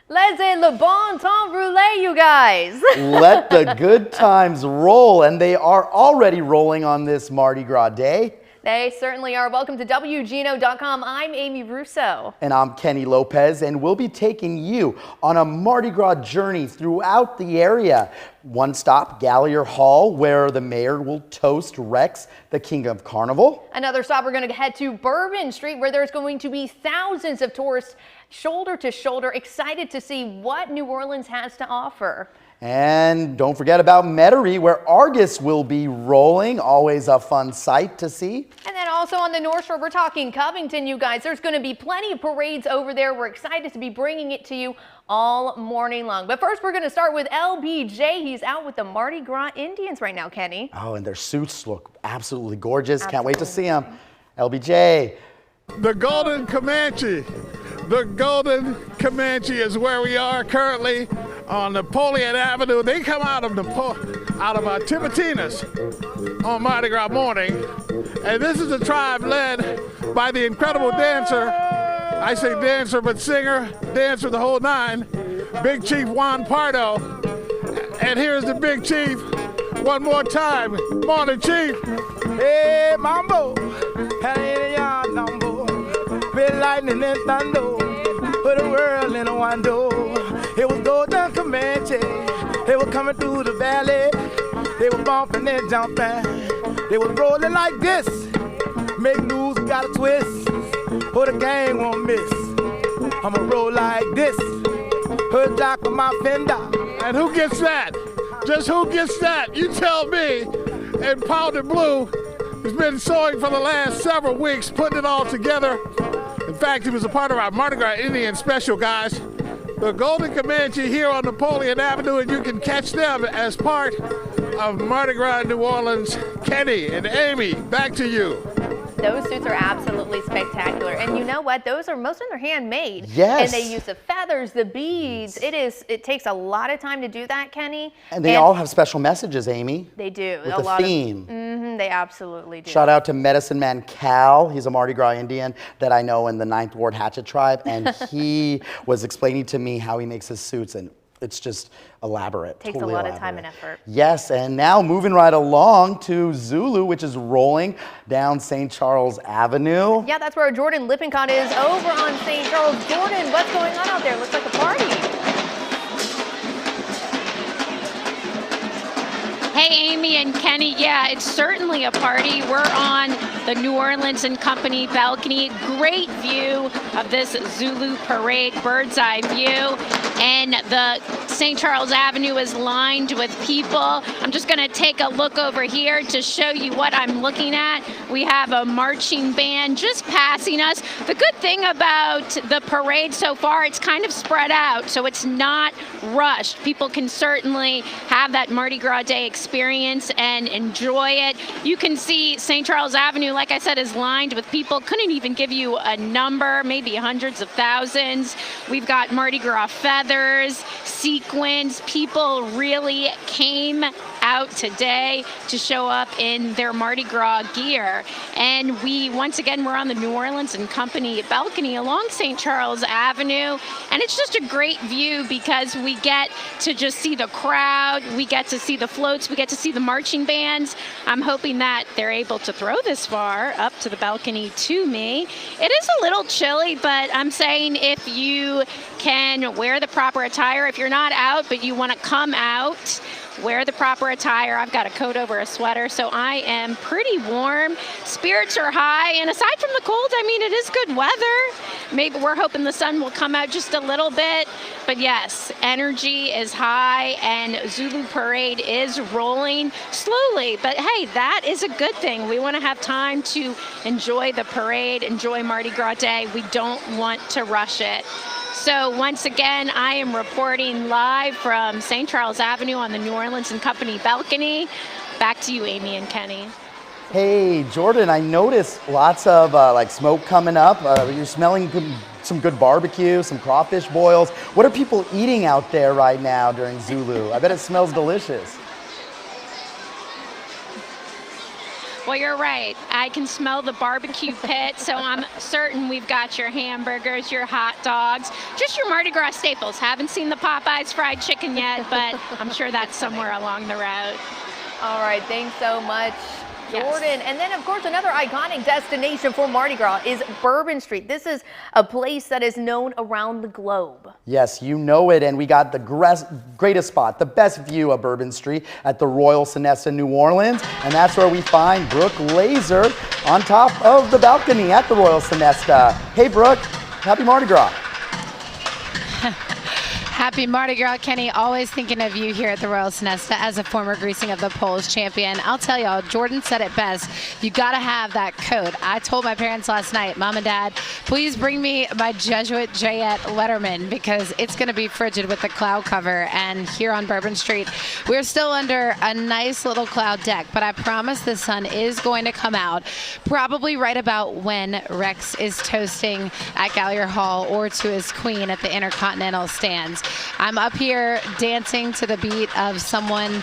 Laissez le bon temps rouler, you guys. Let the good times roll, and they are already rolling on this Mardi Gras day. They certainly are. Welcome to WGNO.com. I'm Amy Russo. And I'm Kenny Lopez, and we'll be taking you on a Mardi Gras journey throughout the area. One stop, Gallier Hall, where the mayor will toast Rex, the king of carnival. Another stop, we're going to head to Bourbon Street, where there's going to be thousands of tourists shoulder to shoulder, excited to see what New Orleans has to offer. And don't forget about Metairie, where Argus will be rolling. Always a fun sight to see. And then also on the North Shore, we're talking Covington, you guys. There's going to be plenty of parades over there. We're excited to be bringing it to you all morning long. But first, we're going to start with LBJ. He's out with the Mardi Gras Indians right now, Kenny. Oh, and their suits look absolutely gorgeous. Absolutely. Can't wait to see them. LBJ. The Golden Comanche. The Golden Comanche is where we are currently on Napoleon Avenue. They come out of Timotina's on Mardi Gras morning. And this is a tribe led by the incredible dancer, I say dancer, but singer, dancer the whole nine, Big Chief Juan Pardo. And here's the Big Chief one more time. Morning, Chief. Hey, mambo, hey, mambo, with lightning and thunder, put the world in a window. It was Golden Comanche, they were coming through the valley, they were bumping and jumping, they were rolling like this, make news, got a twist, or the gang won't miss. I'ma roll like this, hood lock with my fender. And who gets that? Just who gets that? You tell me. And Powder Blue has been sewing for the last several weeks, putting it all together. In fact, he was a part of our Mardi Gras Indian special, guys. The Golden Comanche here on Napoleon Avenue, and you can catch them as part of Mardi Gras New Orleans. Kenny and Amy, back to you. Those suits are absolutely spectacular. And you know what? Most of them are handmade. Yes. And they use the feathers, the beads. It takes a lot of time to do that, Kenny. And they all have special messages, Amy. They do. With a theme. They absolutely do. Shout out to Medicine Man Cal. He's a Mardi Gras Indian that I know in the 9th Ward Hatchet Tribe. And he was explaining to me how he makes his suits. And it's just elaborate. Takes a lot of time and effort. Yes, and now moving right along to Zulu, which is rolling down St. Charles Avenue. Yeah, that's where Jordan Lippincott is over on St. Charles. Jordan, what's going on out there? Looks like a party. Hey, Amy and Kenny. Yeah, it's certainly a party. We're on the New Orleans and Company balcony. Great view of this Zulu parade, bird's eye view. And the St. Charles Avenue is lined with people. I'm just going to take a look over here to show you what I'm looking at. We have a marching band just passing us. The good thing about the parade so far, it's kind of spread out, so it's not rushed. People can certainly have that Mardi Gras Day experience and enjoy it. You can see St. Charles Avenue, like I said, is lined with people. Couldn't even give you a number, maybe hundreds of thousands. We've got Mardi Gras feathers, sequins. People really came out today to show up in their Mardi Gras gear. And once again, we're on the New Orleans and Company balcony along St. Charles Avenue. And it's just a great view because we get to just see the crowd, we get to see the floats, we get to see the marching bands. I'm hoping that they're able to throw this far up to the balcony to me. It is a little chilly, but I'm saying if you can wear the proper attire, if you're not out but you want to come out, wear the proper attire. I've got a coat over a sweater, so I am pretty warm. Spirits are high, and aside from the cold, I mean, it is good weather. Maybe we're hoping the sun will come out just a little bit, but yes, energy is high, and Zulu Parade is rolling slowly, but hey, that is a good thing. We want to have time to enjoy the parade, enjoy Mardi Gras Day. We don't want to rush it. So once again, I am reporting live from St. Charles Avenue on the New Orleans and Company balcony. Back to you, Amy and Kenny. Hey, Jordan, I noticed lots of like smoke coming up. You're smelling some good barbecue, some crawfish boils. What are people eating out there right now during Zulu? I bet it smells delicious. Well, you're right. I can smell the barbecue pit, so I'm certain we've got your hamburgers, your hot dogs, just your Mardi Gras staples. Haven't seen the Popeyes fried chicken yet, but I'm sure that's somewhere along the route. All right, thanks so much, Jordan. Yes. And then, of course, another iconic destination for Mardi Gras is Bourbon Street. This is a place that is known around the globe. Yes, you know it, and we got the greatest spot, the best view of Bourbon Street at the Royal Sonesta, New Orleans, and that's where we find Brooke Laser on top of the balcony at the Royal Sonesta. Hey, Brooke, happy Mardi Gras. Happy Mardi Gras, Kenny. Always thinking of you here at the Royal Sonesta as a former Greasing of the Poles champion. I'll tell y'all, Jordan said it best. You got to have that coat. I told my parents last night, Mom and Dad, please bring me my Jesuit Jayette Letterman because it's going to be frigid with the cloud cover. And here on Bourbon Street, we're still under a nice little cloud deck, but I promise the sun is going to come out probably right about when Rex is toasting at Gallier Hall or to his queen at the Intercontinental stands. I'm up here dancing to the beat of someone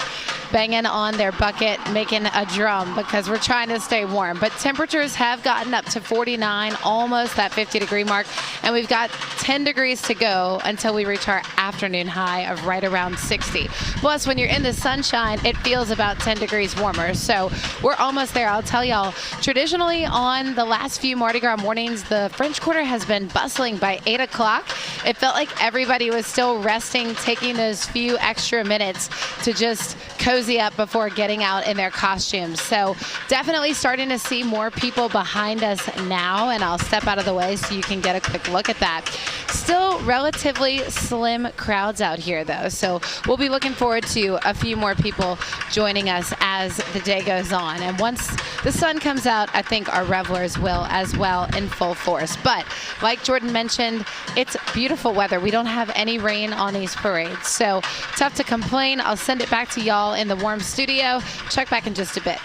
banging on their bucket, making a drum because we're trying to stay warm. But temperatures have gotten up to 49, almost that 50-degree mark, and we've got 10 degrees to go until we reach our afternoon high of right around 60. Plus, when you're in the sunshine, it feels about 10 degrees warmer. So we're almost there. I'll tell y'all, traditionally on the last few Mardi Gras mornings, the French Quarter has been bustling by 8 o'clock. It felt like everybody was still resting, taking those few extra minutes to just cozy up before getting out in their costumes. So definitely starting to see more people behind us now, and I'll step out of the way so you can get a quick look at that. Still relatively slim crowds out here though, so we'll be looking forward to a few more people joining us as the day goes on. And once the sun comes out, I think our revelers will as well in full force. But like Jordan mentioned, it's beautiful weather. We don't have any rain on these parades, so tough to complain. I'll send it back to y'all in the warm studio. Check back in just a bit.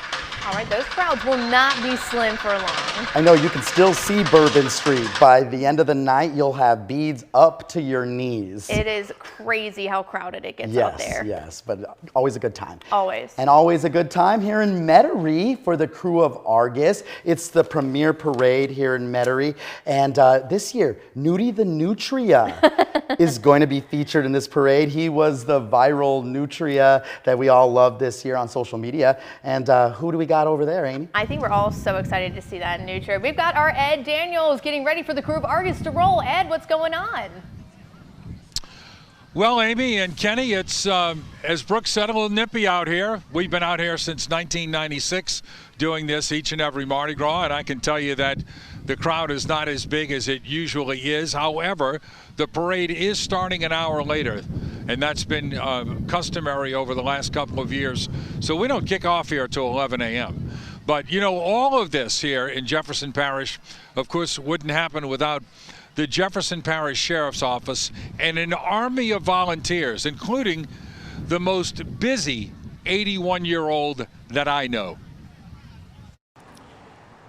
All right, those crowds will not be slim for long. I know you can still see Bourbon Street. By the end of the night, you'll have beads up to your knees. It is crazy how crowded it gets out there. Yes, but always a good time. Always. And always a good time here in Metairie for the crew of Argus. It's the premier parade here in Metairie. And this year, Nudie the Nutria is going to be featured in this parade. He was the viral Nutria that we all love this year on social media. And who do we got over there, Amy? I think we're all so excited to see that Nutria. We've got our Ed Daniels getting ready for the crew of Argus to roll. Ed, what's going on? Well, Amy and Kenny, it's, as Brooke said, a little nippy out here. We've been out here since 1996 doing this each and every Mardi Gras, and I can tell you that the crowd is not as big as it usually is. However, the parade is starting an hour later, and that's been customary over the last couple of years. So we don't kick off here till 11 a.m. But, you know, all of this here in Jefferson Parish, of course, wouldn't happen without the Jefferson Parish Sheriff's Office and an army of volunteers, including the most busy 81-year-old that I know.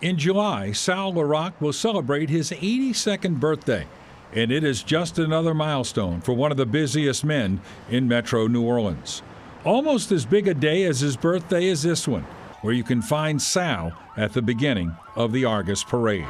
In July, Sal LaRock will celebrate his 82nd birthday, and it is just another milestone for one of the busiest men in Metro New Orleans. Almost as big a day as his birthday is this one, where you can find Sal at the beginning of the Argus Parade.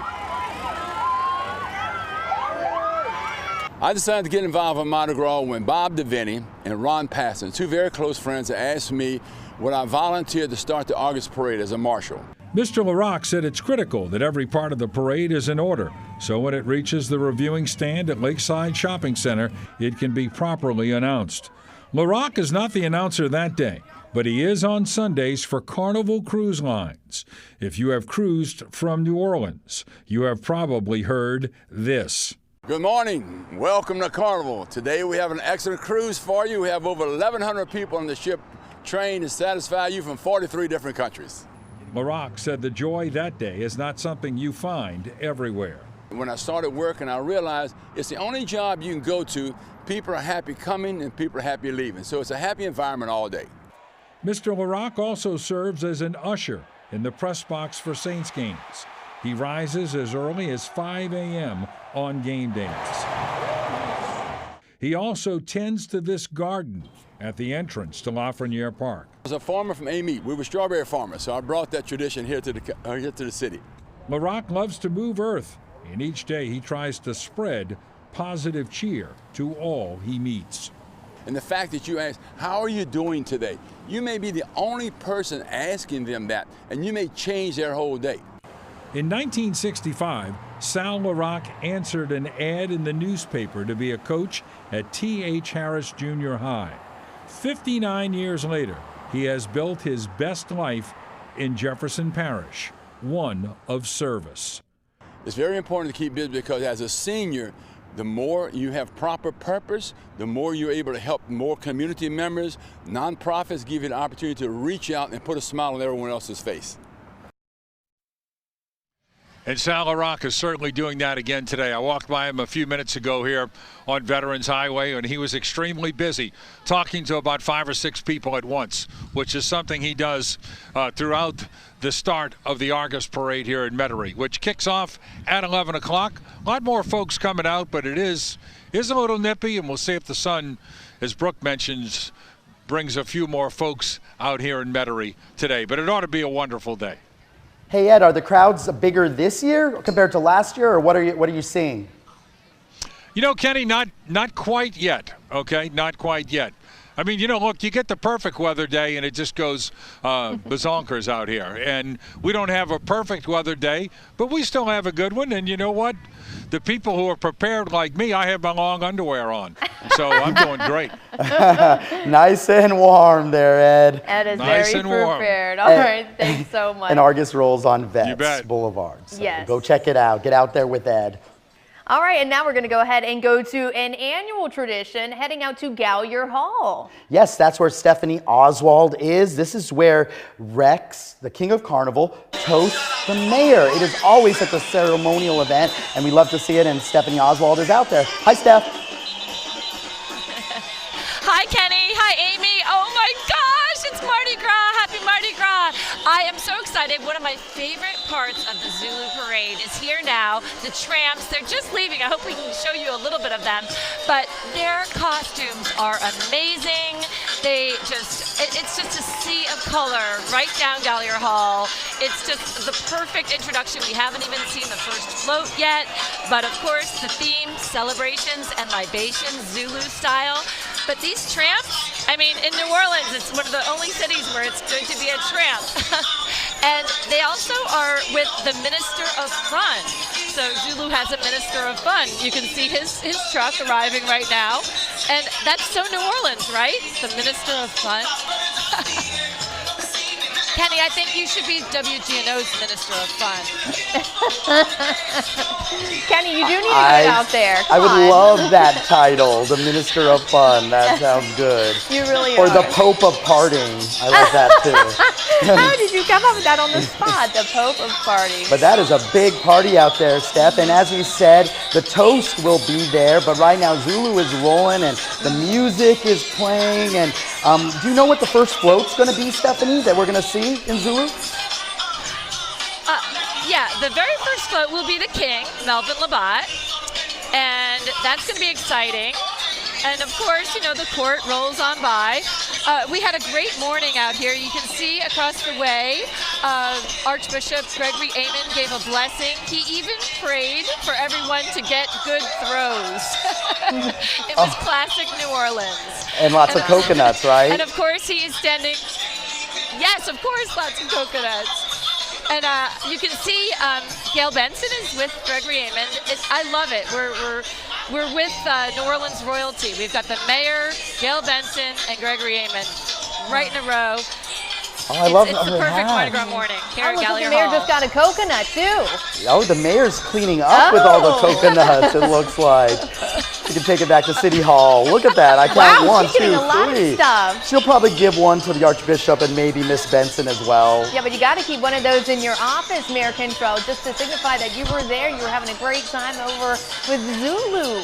I decided to get involved in Mardi Gras when Bob DeVinny and Ron Passon, two very close friends, asked me would I volunteer to start the Argus Parade as a marshal. Mr. LaRock said it's critical that every part of the parade is in order, so when it reaches the reviewing stand at Lakeside Shopping Center, it can be properly announced. LaRock is not the announcer that day, but he is on Sundays for Carnival Cruise Lines. If you have cruised from New Orleans, you have probably heard this. Good morning. Welcome to Carnival. Today we have an excellent cruise for you. We have over 1,100 people on the ship trained to satisfy you from 43 different countries. LaRock said the joy that day is not something you find everywhere. When I started working, I realized it's the only job you can go to. People are happy coming and people are happy leaving. So it's a happy environment all day. Mr. LaRock also serves as an usher in the press box for Saints games. He rises as early as 5 a.m. on game days. He also tends to this garden at the entrance to Lafreniere Park. I was a farmer from Amite. We were strawberry farmers, so I brought that tradition here to the city. LaRock loves to move earth, and each day he tries to spread positive cheer to all he meets. And the fact that you ask, how are you doing today? You may be the only person asking them that, and you may change their whole day. In 1965, Sal LaRock answered an ad in the newspaper to be a coach at T.H. Harris Junior High. 59 years later, he has built his best life in Jefferson Parish, one of service. It's very important to keep busy because as a senior, the more you have proper purpose, the more you're able to help more community members. Nonprofits give you the opportunity to reach out and put a smile on everyone else's face. And Sal LaRock is certainly doing that again today. I walked by him a few minutes ago here on Veterans Highway, and he was extremely busy talking to about 5 or 6 people at once, which is something he does throughout the start of the Argus Parade here in Metairie, which kicks off at 11 o'clock. A lot more folks coming out, but it is a little nippy, and we'll see if the sun, as Brooke mentions, brings a few more folks out here in Metairie today. But it ought to be a wonderful day. Hey Ed, are the crowds bigger this year compared to last year, or what are you seeing? You know, Kenny, not quite yet. Okay, not quite yet. I mean, you know, look, you get the perfect weather day and it just goes bazonkers out here. And we don't have a perfect weather day, but we still have a good one. And you know what? The people who are prepared like me, I have my long underwear on. So I'm doing great. Nice and warm there, Ed. Ed is Nice very and warm. prepared. All right, thanks so much. And Argus rolls on You Vets bet. Boulevard. So Yes. go check it out. Get out there with Ed. All right, and now we're going to go ahead and go to an annual tradition, heading out to Gallier Hall. Yes, that's where Stephanie Oswald is. This is where Rex, the King of Carnival, toasts the mayor. It is always such a ceremonial event, and we love to see it, and Stephanie Oswald is out there. Hi, Steph. Hi, Kenny. Hi, Amy. Oh my gosh, it's Mardi Gras. Happy Mardi Gras. I am so excited. One of my favorite parts of the Zulu Parade is here now. The tramps, they're just leaving. I hope we can show you a little bit of them. But their costumes are amazing. It's just a sea of color right down Gallier Hall. It's just the perfect introduction. We haven't even seen the first float yet. But of course, the theme, celebrations and libations, Zulu style. But these tramps, I mean, in New Orleans, it's one of the only cities where it's good to be a tramp. And they also are with the Minister of Fun. So Zulu has a Minister of Fun. You can see his truck arriving right now. And that's so New Orleans, right? The Minister of Fun. Kenny, I think you should be WGNO's Minister of Fun. Kenny, you do need to get out there. I Come would on. love that title, the Minister of Fun. That sounds good. You really Or are. the Pope of Parting. I like that too. How did you come up with that on the spot? The Pope of Party. But that is a big party out there, Steph. And as we said, the toast will be there. But right now, Zulu is rolling and the music is playing. And do you know what the first float's going to be, Stephanie, that we're going to see in Zulu? Yeah, the very first float will be the King, Melvin Labatt. And that's going to be exciting. And of course, you know, the court rolls on by. We had a great morning out here. You can see across the way, Archbishop Gregory Amen gave a blessing. He even prayed for everyone to get good throws. It was classic New Orleans. And lots of coconuts, right? And of course, he is standing. Yes, of course, lots of coconuts. And you can see Gail Benson is with Gregory Amen. I love it. We're with New Orleans royalty. We've got the mayor, Gail Benson, and Gregory Amen right in a row. Oh, I love It's the perfect Mardi Gras morning here Oh, at look, Gallier the mayor Hall. just got a coconut, too. Oh, the mayor's cleaning up with all the Oh. coconuts, it looks like. She can take it back to City Hall. Look at that. I count Wow, 1, she's getting 2, a lot of 3. stuff. She'll probably give one to the Archbishop and maybe Miss Benson as well. Yeah, but you got to keep one of those in your office, Mayor Cantrell, just to signify that you were there, you were having a great time over with Zulu.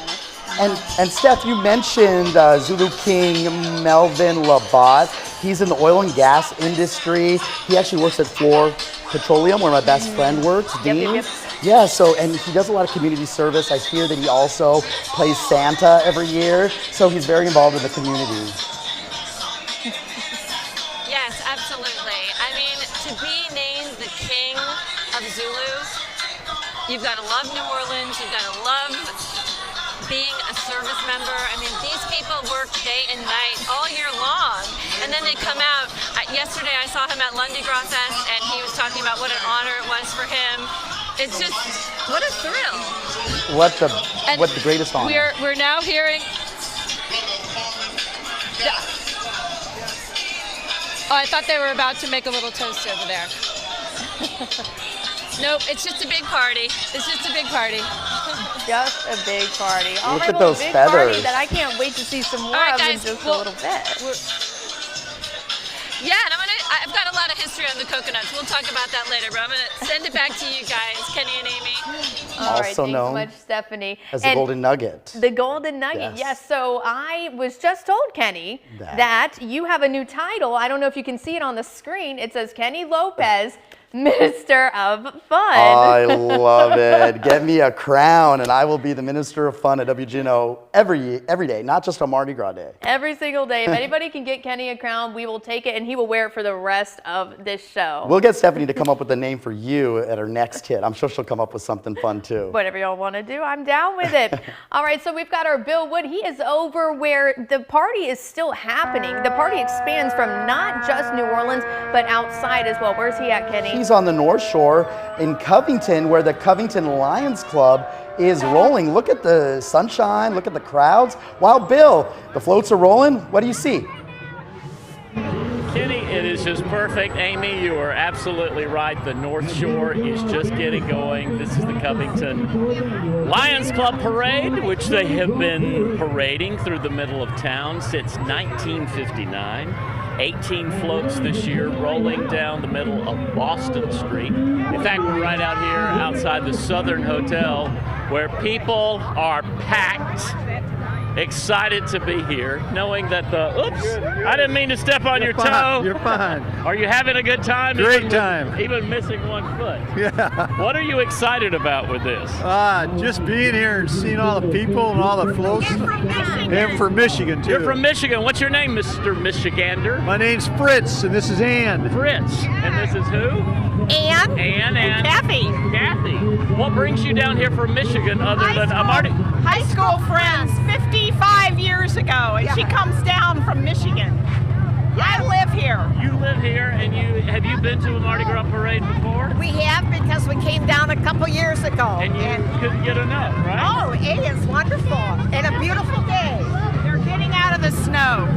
And Steph, you mentioned Zulu King Melvin Labatt. He's in the oil and gas industry. He actually works at Fluor Petroleum, where my best friend works, Dean. Yep. Yeah, so, and he does a lot of community service. I hear that he also plays Santa every year, so he's very involved in the community. Yes, absolutely. I mean, to be named the king of Zulu, you've got to love New Orleans, you've got to love being a service member. I mean, these people work day and night all year long, and then they come out. Yesterday I saw him at Lundi Gras Fest, and he was talking about what an honor it was for him. It's just, what a thrill. What the greatest honor. We're now hearing. Oh, I thought they were about to make a little toast over there. Nope, it's just a big party. It's just a big party. Just a big party. Look at a those big feathers. Party that I can't wait to see some more right, of guys, in just a little bit. Yeah, and I've got a lot of history on the coconuts. We'll talk about that later, but I'm going to send it back to you guys, Kenny and Amy. All right, Also thanks known so much, Stephanie. as the Golden Nugget. The Golden Nugget, yes. So I was just told, Kenny, that you have a new title. I don't know if you can see it on the screen. It says Kenny Lopez, Minister of Fun. I love it. Get me a crown and I will be the Minister of Fun at WGNO every day, not just on Mardi Gras Day. Every single day. If anybody can get Kenny a crown, we will take it and he will wear it for the rest of this show. We'll get Stephanie to come up with a name for you at her next hit. I'm sure she'll come up with something fun too. Whatever y'all want to do, I'm down with it. All right, so we've got our Bill Wood. He is over where the party is still happening. The party expands from not just New Orleans, but outside as well. Where's he at, Kenny? He's on the North Shore in Covington, where the Covington Lions Club is rolling. Look at the sunshine, look at the crowds. Wow, Bill, the floats are rolling. What do you see? Kenny, it is just perfect. Amy, you are absolutely right. The North Shore is just getting going. This is the Covington Lions Club Parade, which they have been parading through the middle of town since 1959. 18 floats this year rolling down the middle of Boston Street. In fact, we're right out here outside the Southern Hotel where people are packed, excited to be here, knowing that oops, I didn't mean to step on your toe. You're fine. Are you having a good time? Great time. Even missing one foot. Yeah. What are you excited about with this? Just being here and seeing all the people and all the floats. And from Michigan, too. You're from Michigan. What's your name, Mr. Michigander? My name's Fritz, and this is Ann. Fritz. And this is who? Ann. Ann and Kathy. Kathy. What brings you down here from Michigan other than a Mardi? High school friends 55 years ago, and she comes down from Michigan. I live here. You live here, and have you been to a Mardi Gras parade before? We have, because we came down a couple years ago. And you couldn't get enough, right? Oh, it is wonderful and a beautiful day. They're getting out of the snow.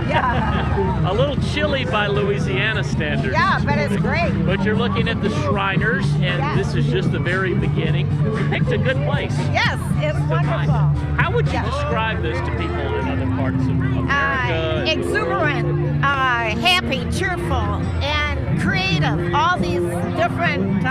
Yeah. A little chilly by Louisiana standards. Yeah, but it's great. But you're looking at the Shriners, and this is just the very beginning. You picked a good place. Yes, it's wonderful. How would you describe this to people in other parts of America? Exuberant, happy, cheerful, and creative. All these different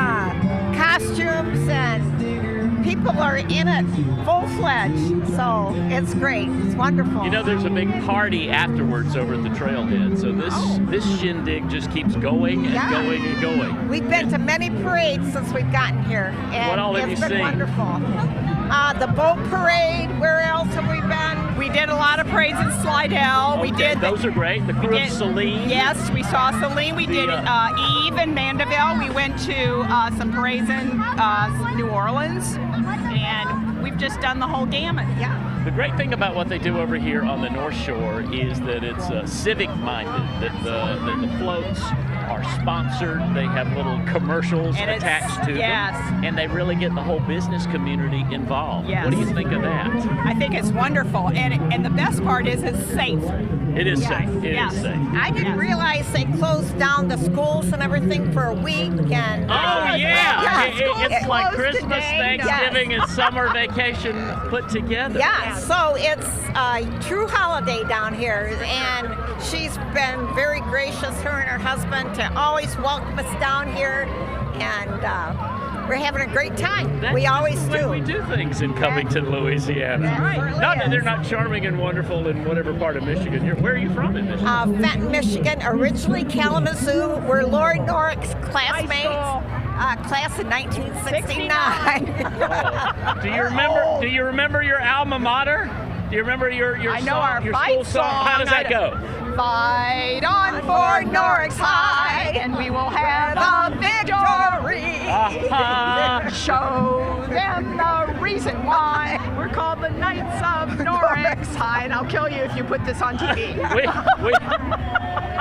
costumes, and people are in it full-fledged. So it's great. It's wonderful. You know, there's a big party afterwards over at the trailhead. So this shindig just keeps going and going and going. We've been to many parades since we've gotten here, and what all have you it's been seen? wonderful. The boat parade. Where else have we been? We did a lot of parades in Slidell. Okay, We did. Those are great. The crew of Celine. Yes, we saw Celine. We did Eve in Mandeville. We went to some parades in New Orleans, and we've just done the whole gamut. Yeah. The great thing about what they do over here on the North Shore is that it's civic-minded, that the floats are sponsored, they have little commercials And it's- attached to yes. them, and they really get the whole business community involved. Yes. What do you think of that? I think it's wonderful, and the best part is it's safe. It is Yes. safe. It Yes. is safe. I didn't realize they closed down the schools and everything for a week. And Oh, yeah. It's like closed Christmas, today. Thanksgiving, and summer vacation put together. Yeah, so it's a true holiday down here, and she's been very gracious, her and her husband, to always welcome us down here, and we're having a great time. We always That's the do. way we do things in Covington, Louisiana. That's right. Not that they're not charming and wonderful in whatever part of Michigan. Where are you from in Michigan? Fenton, Michigan, originally Kalamazoo. We're Lori Norick's classmates. Class of 1969. Do you remember your alma mater? Do you remember your I know song, our your fight school song? How does that go? Fight on for Norix High, and we will have a victory. Show them the reason why we're called the Knights of Norix High, and I'll kill you if you put this on TV.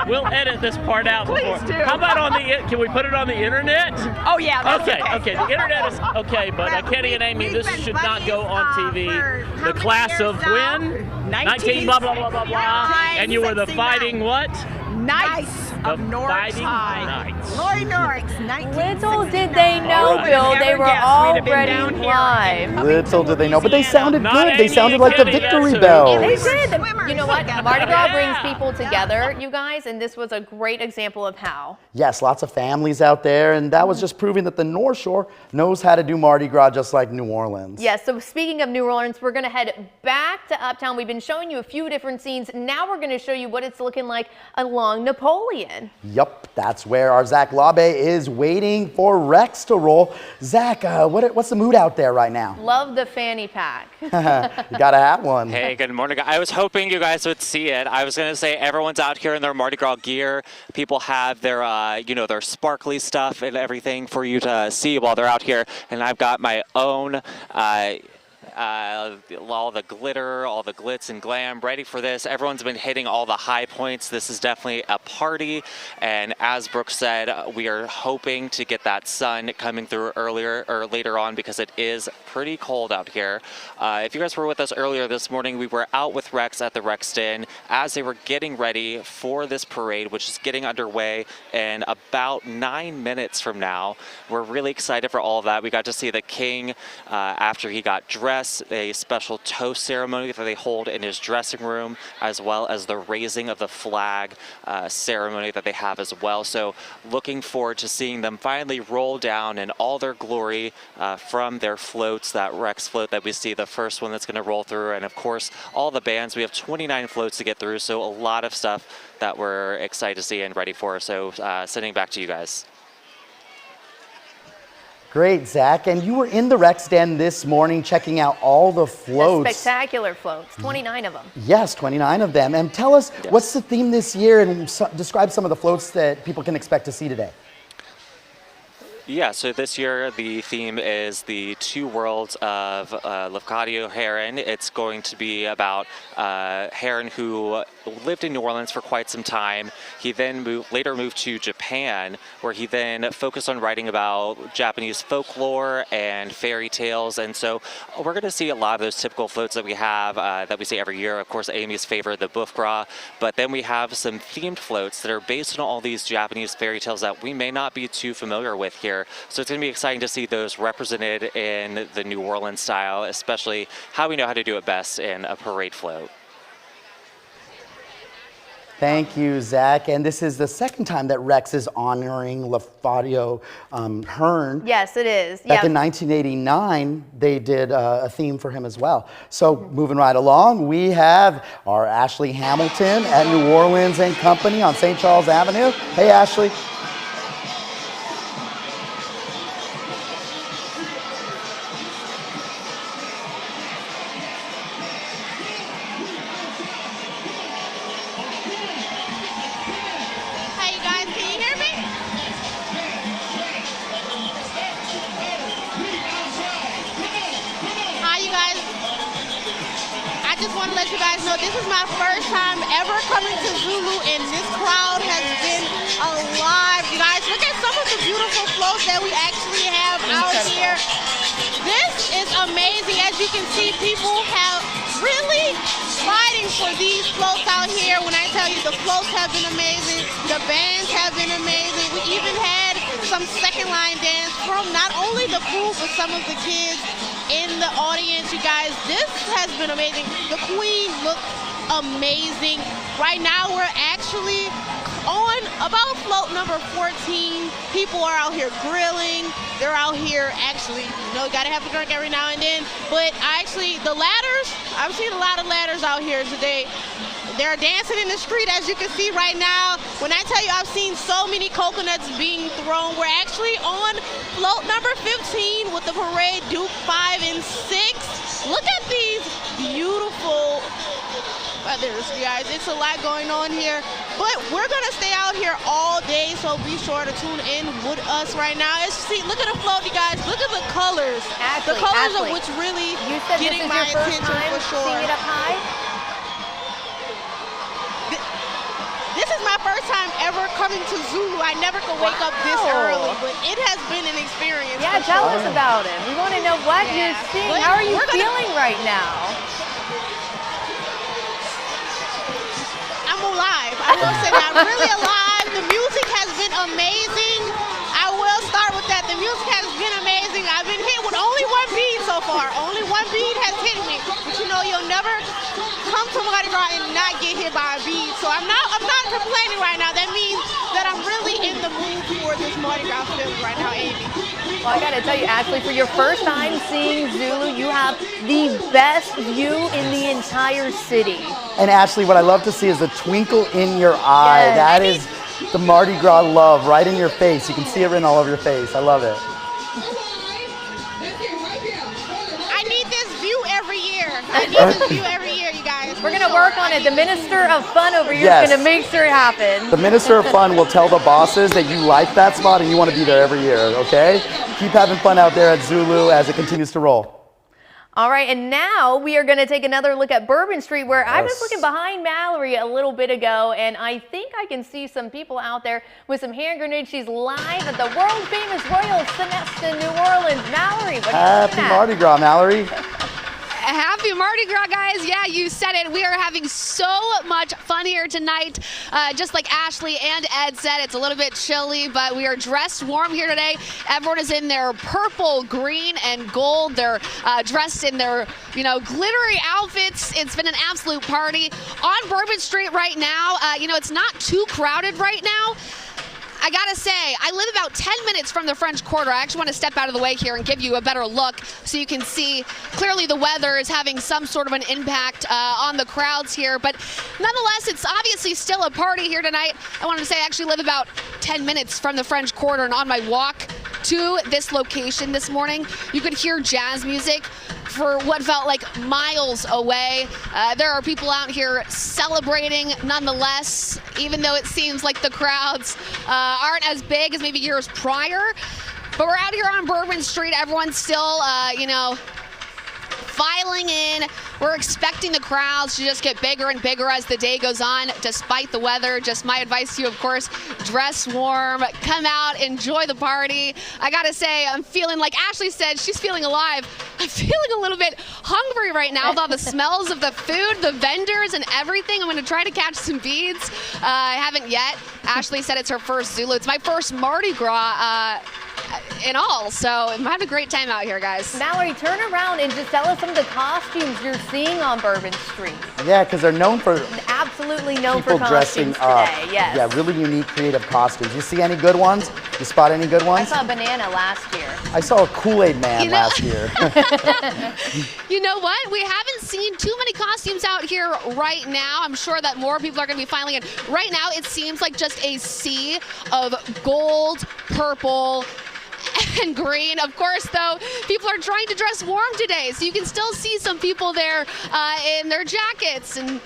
We'll edit this part out. Please do. How about can we put it on the internet? Oh yeah. That's okay. The internet is okay, but Kenny and Amy, this should not go on TV. The class of when? 19 blah blah blah blah blah. And you were the fighting what? Knights of Norix High. Lori Norix, 1969. Little did they know, Right. Bill, they were already live. Little did they know, but they sounded Not good. They Amy sounded and like the Kenny, victory that's bells. They did. You know what? Mardi Gras Yeah. brings people together, you guys, and this was a great example of how. Yes, lots of families out there, and that was just proving that the North Shore knows how to do Mardi Gras just like New Orleans. Yes, so speaking of New Orleans, we're going to head back to Uptown. We've been showing you a few different scenes. Now we're going to show you what it's looking like along Napoleon. Yep, that's where our Zach Labe is waiting for Rex to roll. Zach, what's the mood out there right now? Love the fanny pack. You gotta have one. Hey, good morning. I was hoping you guys would see it. I was gonna say everyone's out here in their Mardi Gras gear. People have their, their sparkly stuff and everything for you to see while they're out here. And I've got my own. All the glitter, all the glitz and glam, ready for this. Everyone's been hitting all the high points. This is definitely a party, and as Brooke said, we are hoping to get that sun coming through earlier or later on because it is pretty cold out here. If you guys were with us earlier this morning, we were out with Rex at the Rex Den as they were getting ready for this parade, which is getting underway in about 9 minutes from now. We're really excited for all of that. We got to see the king after he got dressed, a special toast ceremony that they hold in his dressing room, as well as the raising of the flag ceremony that they have as well. So looking forward to seeing them finally roll down in all their glory from their floats, that Rex float that we see, the first one that's going to roll through, and of course all the bands. We have 29 floats to get through, so a lot of stuff that we're excited to see and ready for. So sending back to you guys. Great, Zach. And you were in the Rex Den this morning checking out all the floats. The spectacular floats, 29 of them. Yes, 29 of them. And tell us, what's the theme this year, and describe some of the floats that people can expect to see today. Yeah, so this year the theme is the two worlds of Lafcadio Heron. It's going to be about Heron, who lived in New Orleans for quite some time. He then later moved to Japan, where he then focused on writing about Japanese folklore and fairy tales. And so we're going to see a lot of those typical floats that we have, that we see every year. Of course, Amy's favorite, the Boeuf Gras. But then we have some themed floats that are based on all these Japanese fairy tales that we may not be too familiar with here. So it's going to be exciting to see those represented in the New Orleans style, especially how we know how to do it best in a parade float. Thank you, Zach. And this is the second time that Rex is honoring Lafcadio Hearn. Yes, it is. Back in 1989, they did a theme for him as well. So moving right along, we have our Ashley Hamilton at New Orleans and Company on St. Charles Avenue. Hey, Ashley. Let you guys know this is my first time ever coming to Zulu, and this crowd has been alive. You guys, look at some of the beautiful floats that we actually have out here. This is amazing. As you can see, people have really fighting for these floats out here. When I tell you the floats have been amazing, the bands have been amazing. We even had some second line dance from not only the crew, but some of the kids in the audience. You guys, this has been amazing. The Queen looked amazing. Right now we're actually on about float number 14. People are out here grilling. They're out here actually, you know, you gotta have a drink every now and then. But actually the ladders, I've seen a lot of ladders out here today. They're dancing in the street, as you can see right now. When I tell you I've seen so many coconuts being thrown, we're actually on float number 15 with the parade Duke 5 and 6. Look at these beautiful feathers, guys. It's a lot going on here, but we're gonna stay out here all day, so be sure to tune in with us right now. Look at the float, you guys. Look at the colors. The colors of which really getting my attention for sure. Seeing it up high? This is my first time ever coming to Zulu. I never could wake up this early, but it has been an experience. Yeah, tell us about it. We want to know what you're seeing. How are you feeling right now? I'm alive. I will say that. I'm really alive. The music has been amazing. I will start with that. The music has been amazing. I've been hit with only one bead so far. Only one bead has hit me. But you know, you'll never come to Mardi Gras and not get hit by a bead. So I'm not complaining right now. That means that I'm really in the mood for this Mardi Gras film right now, Amy. Well, I gotta tell you, Ashley, for your first time seeing Zulu, you have the best view in the entire city. And Ashley, what I love to see is the twinkle in your eye. Yes. That is the Mardi Gras love right in your face. You can see it written all over your face. I love it. I need this view every year. I need this view every year, you guys. We're gonna work on it. The Minister of Fun over here Yes. is gonna make sure it happens. The Minister of Fun will tell the bosses that you like that spot and you want to be there every year, okay? Keep having fun out there at Zulu as it continues to roll. All right, and now we are going to take another look at Bourbon Street, where I was looking behind Mallory a little bit ago, and I think I can see some people out there with some hand grenades. She's live at the world-famous Royal Sonesta New Orleans. Mallory, what are you looking Happy at? Mardi Gras, Mallory. Happy Mardi Gras, guys. Yeah, you said it. We are having so much fun here tonight. Just like Ashley and Ed said, it's a little bit chilly, but we are dressed warm here today. Everyone is in their purple, green, and gold. They're dressed in their, glittery outfits. It's been an absolute party. On Bourbon Street right now, it's not too crowded right now. I gotta say, I live about 10 minutes from the French Quarter. I actually want to step out of the way here and give you a better look so you can see clearly the weather is having some sort of an impact on the crowds here. But nonetheless, it's obviously still a party here tonight. I wanted to say I actually live about 10 minutes from the French Quarter, and on my walk to this location this morning, you could hear jazz music for what felt like miles away. There are people out here celebrating nonetheless, even though it seems like the crowds aren't as big as maybe years prior. But we're out here on Bourbon Street. Everyone's still, filing in. We're expecting the crowds to just get bigger and bigger as the day goes on, despite the weather. Just my advice to you, of course, dress warm, come out, enjoy the party. I gotta say, I'm feeling, like Ashley said, she's feeling alive. I'm feeling a little bit hungry right now with all the smells of the food, the vendors, and everything. I'm gonna try to catch some beads. I haven't yet. Ashley said it's her first Zulu. It's my first Mardi Gras in all, so I'm having a great time out here, guys. Mallory, turn around and just tell us some of the costumes you're seeing on Bourbon Street. Yeah, because they're known for absolutely known for people dressing costumes up. today. Yes. Yeah, really unique, creative costumes. You see any good ones? You spot any good I ones? saw a banana last year. I saw a Kool-Aid man last year. You know what? We haven't seen too many costumes out here right now. I'm sure that more people are going to be filing in. Right now, it seems like just a sea of gold, purple, and green. Of course, though, people are trying to dress warm today, so you can still see some people there in their jackets and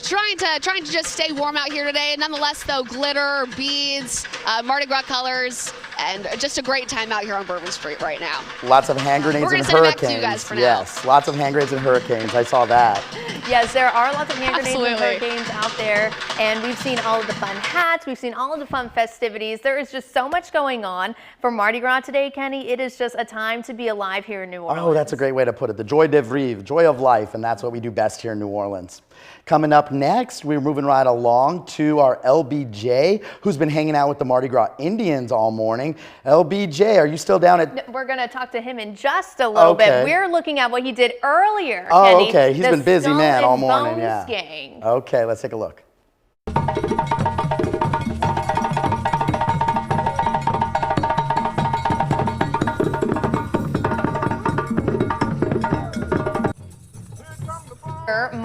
trying to just stay warm out here today. Nonetheless, though, glitter, beads, Mardi Gras colors, and just a great time out here on Bourbon Street right now. Lots of hand grenades We're and gonna send it back hurricanes. to you guys for now. Yes, lots of hand grenades and hurricanes. I saw that. Yes, there are lots of hand grenades and Absolutely. hurricanes out there, and we've seen all of the fun hats, we've seen all of the fun festivities. There is just so much going on for Mardi Gras today, Kenny. It is just a time to be alive here in New Orleans. Oh, that's a great way to put it. The joie de vivre, joy of life, and that's what we do best here in New Orleans. Coming up next, we're moving right along to our LBJ, who's been hanging out with the Mardi Gras Indians all morning. LBJ, are you still down at... We're going to talk to him in just a little bit. Okay. We're looking at what he did earlier, Oh, Kenny. okay. He's The been busy, Skull man, all and morning. Bones Yeah. Gang. Okay, let's take a look.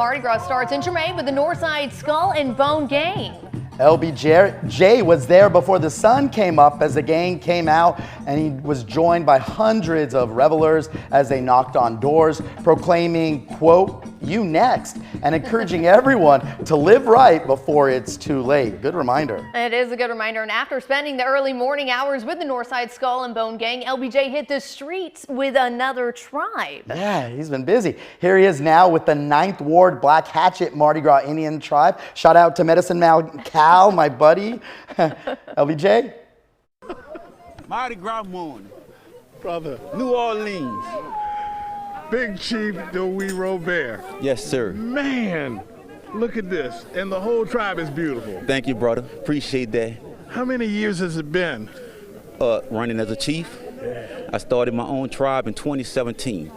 Mardi Gras starts in Tremaine with the Northside Skull and Bone Gang. LBJ was there before the sun came up as the gang came out, and he was joined by hundreds of revelers as they knocked on doors, proclaiming, quote, "You next," and encouraging everyone to live right before it's too late. Good reminder. It is a good reminder. And after spending the early morning hours with the Northside Skull and Bone Gang, LBJ hit the streets with another tribe. Yeah, he's been busy. Here he is now with the 9th Ward Black Hatchet Mardi Gras Indian tribe. Shout out to Medicine Man Cal, my buddy. LBJ? Mardi Gras morning. Brother. New Orleans. Big Chief Louis Robert. Yes, sir. Man, look at this. And the whole tribe is beautiful. Thank you, brother. Appreciate that. How many years has it been? Running as a chief. I started my own tribe in 2017.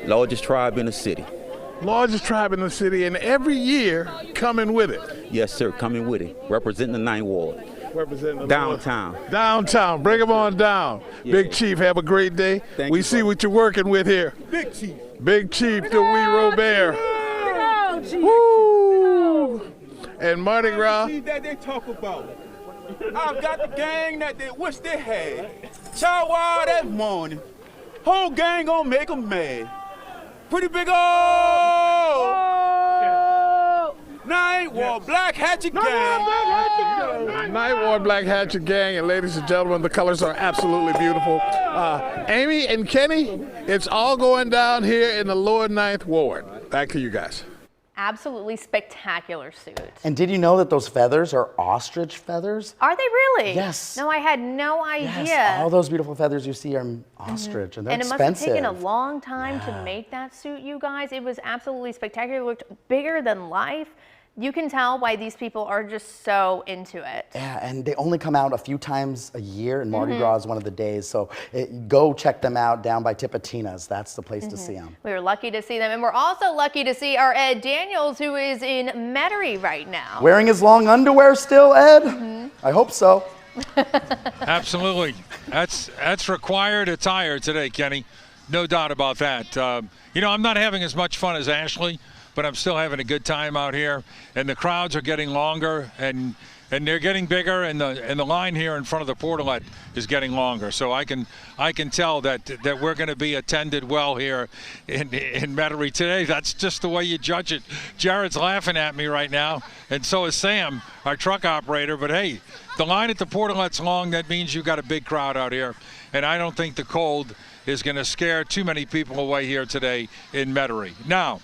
Largest tribe in the city. Largest tribe in the city, and every year coming with it. Yes, sir. Coming with it. Representing the 9th Ward. Representing the downtown. Downtown. Bring them on down. Yeah. Big Chief, have a great day. Thank we you, see brother. what you're working with here. Big Chief. Big Chief Louis Robert. Woo! And Mardi Gras. That they talk about. I've got the gang that they wish they had. Chow wow that morning. Whole gang gonna make them mad. Pretty big old 9th Ward Black Hatchet Gang. 9th Ward Black Hatchet Gang, and ladies and gentlemen, the colors are absolutely beautiful. Amy and Kenny, it's all going down here in the lower 9th Ward. Back to you guys. Absolutely spectacular suit. And did you know that those feathers are ostrich feathers? Are they really? Yes. No, I had no idea. Yes, all those beautiful feathers you see are ostrich, and they're And it expensive. must have taken a long time to make that suit, you guys. It was absolutely spectacular. It looked bigger than life. You can tell why these people are just so into it. Yeah, and they only come out a few times a year, and Mardi Gras is one of the days. So go check them out down by Tipitina's. That's the place to see them. We were lucky to see them, and we're also lucky to see our Ed Daniels, who is in Metairie right now. Wearing his long underwear still, Ed? I hope so. Absolutely. That's required attire today, Kenny. No doubt about that. You know, I'm not having as much fun as Ashley, but I'm still having a good time out here. And the crowds are getting longer, and they're getting bigger, and the line here in front of the portalet is getting longer. So I can tell that we're going to be attended well here in Metairie today. That's just the way you judge it. Jared's laughing at me right now, and so is Sam, our truck operator. But hey, the line at the portalet's long. That means you've got a big crowd out here, and I don't think the cold is going to scare too many people away here today in Metairie. Now,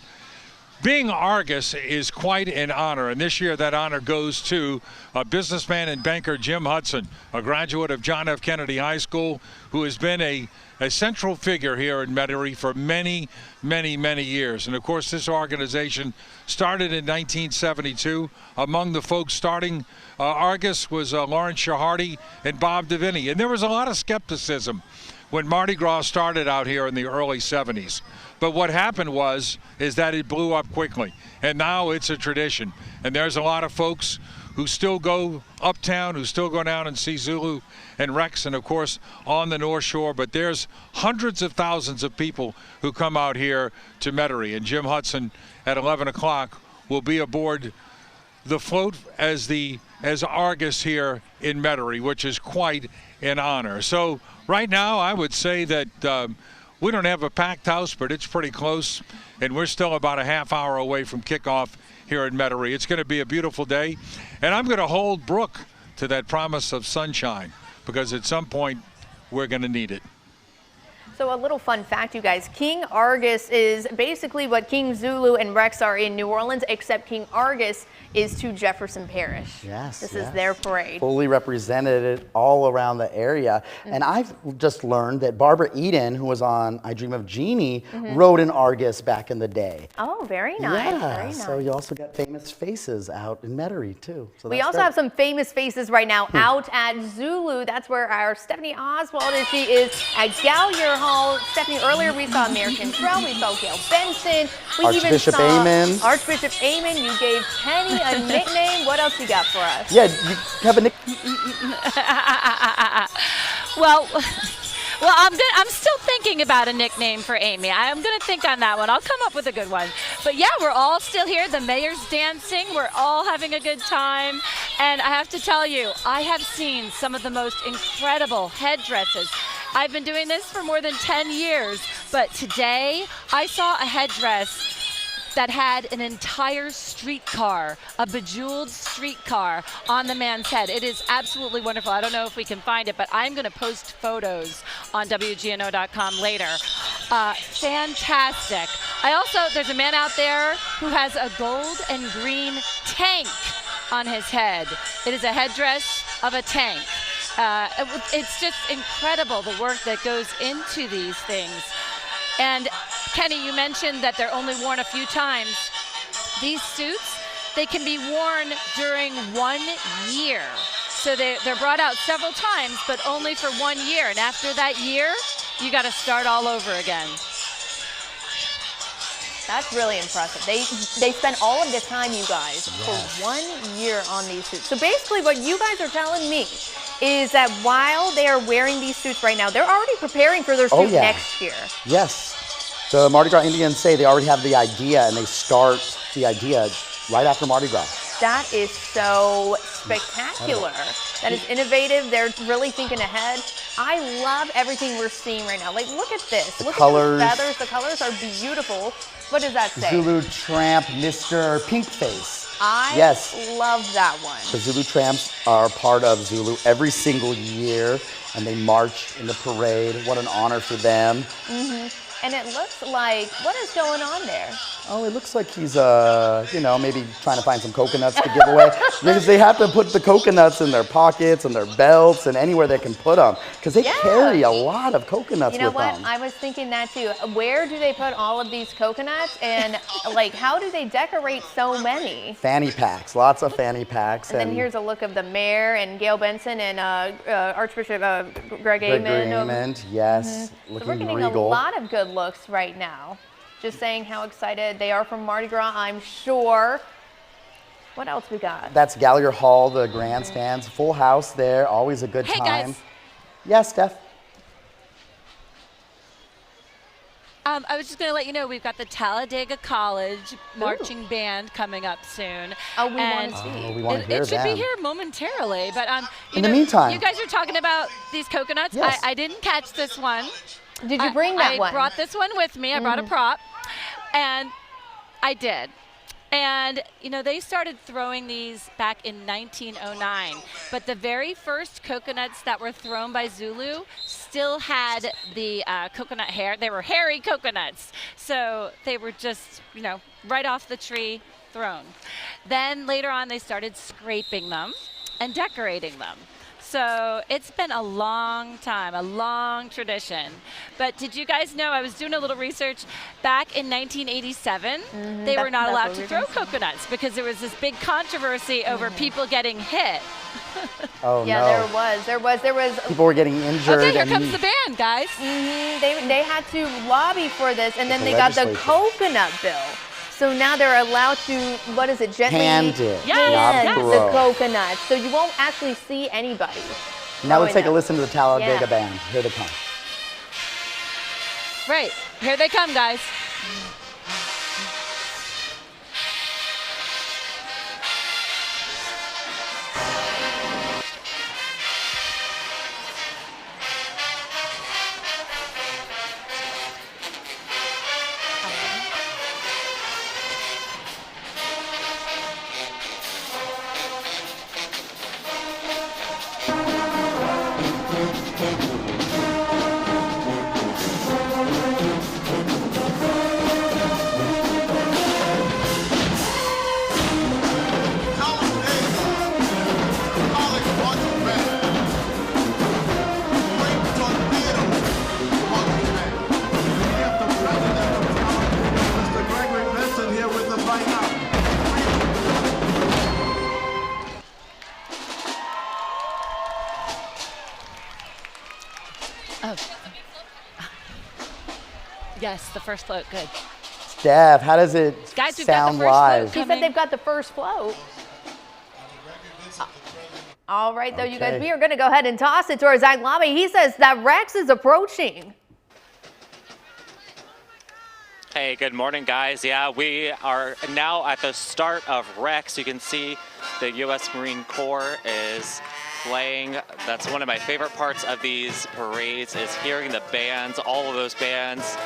being Argus is quite an honor, and this year that honor goes to a businessman and banker, Jim Hudson, a graduate of John F. Kennedy High School, who has been a central figure here in Metairie for many, many, many years. And of course, this organization started in 1972. Among the folks starting Argus was Lawrence Shahardy and Bob Deviney. And there was a lot of skepticism when Mardi Gras started out here in the early 70s. But what happened is that it blew up quickly, and now it's a tradition. And there's a lot of folks who still go uptown, who still go down and see Zulu and Rex, and of course on the North Shore. But there's hundreds of thousands of people who come out here to Metairie, and Jim Hudson at 11 o'clock will be aboard the float as Argus here in Metairie, which is quite an honor. So right now I would say that we don't have a packed house, but it's pretty close, and we're still about a half hour away from kickoff here in Metairie. It's going to be a beautiful day, and I'm going to hold Brooke to that promise of sunshine, because at some point we're going to need it. So a little fun fact, you guys. King Argus is basically what King Zulu and Rex are in New Orleans, except King Argus is to Jefferson Parish. Yes. This is their parade. Fully represented all around the area. And I've just learned that Barbara Eden, who was on I Dream of Jeannie, rode in Argus back in the day. Oh, very nice. Yeah, Very nice. so you also got famous faces out in Metairie too. So We that's also great. have some famous faces right now out at Zulu. That's where our Stephanie Oswald is. She is at Gallier Hall. Stephanie, earlier we saw Mayor Cantrell, we saw Gail Benson. We Archbishop even saw Amen. Archbishop Amen. You gave Kenny a nickname. What else you got for us? Yeah, you have a nickname. Well, I'm still thinking about a nickname for Amy. I'm going to think on that one. I'll come up with a good one. But yeah, we're all still here. The mayor's dancing. We're all having a good time. And I have to tell you, I have seen some of the most incredible headdresses. I've been doing this for more than 10 years, but today I saw a headdress that had an entire streetcar, a bejeweled streetcar on the man's head. It is absolutely wonderful. I don't know if we can find it, but I'm going to post photos on WGNO.com later. Fantastic. There's a man out there who has a gold and green tank on his head. It is a headdress of a tank. It's just incredible the work that goes into these things. And Kenny, you mentioned that they're only worn a few times. These suits, they can be worn during 1 year. So they're brought out several times, but only for 1 year. And after that year, you got to start all over again. That's really impressive. They spend all of this time, you guys, for 1 year on these suits. So basically what you guys are telling me is that while they are wearing these suits right now, they're already preparing for their suit next year. Yes. The Mardi Gras Indians say they already have the idea, and they start the idea right after Mardi Gras. That is so spectacular. That is innovative. They're really thinking ahead. I love everything we're seeing right now. Like, look at this. Look colors. at these feathers. The colors are beautiful. What does that say? Zulu Tramp, Mr. Pinkface. I love that one. The Zulu Tramps are part of Zulu every single year, and they march in the parade. What an honor for them. And it looks like, what is going on there? Oh, it looks like he's, maybe trying to find some coconuts to give away. Because they have to put the coconuts in their pockets and their belts and anywhere they can put them. Because they carry a lot of coconuts with them. You know what? I was thinking that too. Where do they put all of these coconuts? And like, how do they decorate so many? Fanny packs, lots of fanny packs. And then here's a look of the mayor and Gail Benson and Archbishop Greg Amond. Yes, looking so we're getting regal. a lot of good looks right now. Just saying how excited they are for Mardi Gras, I'm sure. What else we got? That's Gallagher Hall, the grandstands, full house there, always a good time. Guys. Yes, Steph. I was just going to let you know we've got the Talladega College marching band coming up soon. Oh, we want to see. We want to hear It should them. be here momentarily. But in the meantime, you guys are talking about these coconuts. Yes. I didn't catch this one. Did you bring that one? I brought this one with me. I brought a prop, and I did. And, they started throwing these back in 1909. But the very first coconuts that were thrown by Zulu still had the coconut hair. They were hairy coconuts. So they were just, right off the tree thrown. Then later on, they started scraping them and decorating them. So it's been a long time, a long tradition. But did you guys know, I was doing a little research, back in 1987, they were not allowed to throw coconuts because there was this big controversy over people getting hit. Oh, yeah, no. there was. People were getting injured. Okay, here comes the band, guys. They had to lobby for this, and then they got the coconut bill. So now they're allowed to, gently hand it, hand not the coconut. So you won't actually see anybody. Now let's take a listen to the Talladega Band. Here they come. Right, here they come, guys. Yes, the first float, good. Steph, how does it Guys, we've sound got the first live? She said they've got the first float. All right, though, you guys, we are going to go ahead and toss it to our Zach Lobby. He says that Rex is approaching. Hey, good morning, guys. Yeah, we are now at the start of Rex. You can see the U.S. Marine Corps is playing. That's one of my favorite parts of these parades is hearing the bands, all of those bands,